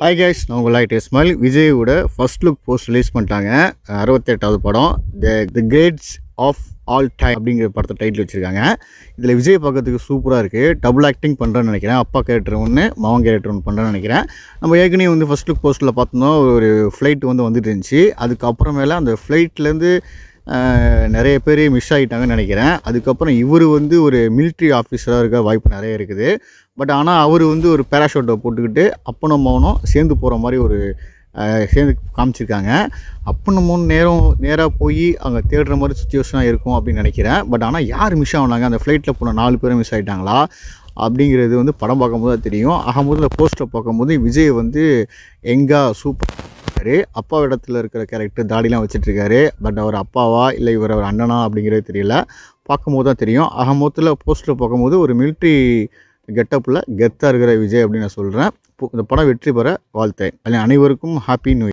Hi guys, நான் உங்கள் light Ismail. விஜயோட ஃபர்ஸ்ட் லுக் போஸ்ட் ரிலீஸ் பண்ணிட்டாங்க. 68வது படம் தி கிரேட்ஸ் ஆஃப் ஆல் டைம் அப்படிங்கிற படத்தை டைட்டில் வச்சுருக்காங்க. இதில் விஜய் பார்க்கறதுக்கு சூப்பராக இருக்குது. டபுள் ஆக்டிங் பண்ணுறேன்னு நினைக்கிறேன். அப்பா கேரக்டர் ஒன்று, மகன் கேரக்டர் ஒன்று பண்ணுறேன்னு நினைக்கிறேன். நம்ம ஏற்கனவே ஃபர்ஸ்ட் லுக் போஸ்ட்டில் பார்த்தோம்னா ஒரு ஃப்ளைட் வந்துட்டு இருந்துச்சு. அதுக்கப்புறமேல அந்த ஃப்ளைட்லேருந்து நிறைய பேர் மிஸ் ஆகிட்டாங்கன்னு நினைக்கிறேன். அதுக்கப்புறம் இவர் ஒரு மிலிட்ரி ஆஃபீஸராக இருக்க வாய்ப்பு நிறைய இருக்குது. பட் ஆனால் அவர் ஒரு பேராஷூட்டை போட்டுக்கிட்டு அப்பனும் மகனும் சேர்ந்து போகிற மாதிரி சேர்ந்து காமிச்சிருக்காங்க. அப்பனும் மகன் நேராக போய் அங்கே தேடுற மாதிரி சுச்சுவேஷனாக இருக்கும் அப்படின்னு நினைக்கிறேன். பட் ஆனால் யார் மிஸ் ஆகினாங்க, அந்த ஃப்ளைட்டில் போன 4 பேரும் மிஸ் ஆகிட்டாங்களா அப்படிங்கிறது படம் பார்க்கும்போது தான் தெரியும். ஆகும்போது இந்த போஸ்டரை பார்க்கும்போது விஜய் எங்கா சூப்பர் அப்பா இடத்துல இருக்கிற கேரக்டர் தாடிலாம் வச்சிட்ருக்காரு. பட் அவர் அப்பாவா இல்லை இவர் அவர் அண்ணனா அப்படிங்கிறது தெரியல. பார்க்கும்போது தான் தெரியும். ஆகும்போதில் போஸ்டர் பார்க்கும்போது ஒரு மிலிட்ரி கெட்டப்பில் கெத்தாக இருக்கிற விஜய் அப்படின்னு நான் சொல்கிறேன். இந்த படம் வெற்றி பெற வாழ்த்தேன். அனைவருக்கும் ஹாப்பி நியூ இயர்.